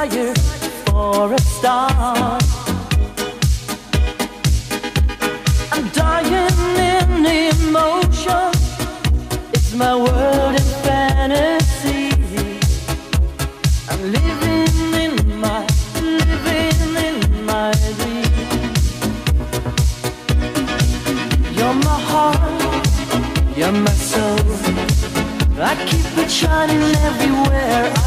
desire for a star. I'm dying in emotion. It's my world in fantasy. I'm living in my dream. You're my heart, you're my soul. I keep it shining everywhere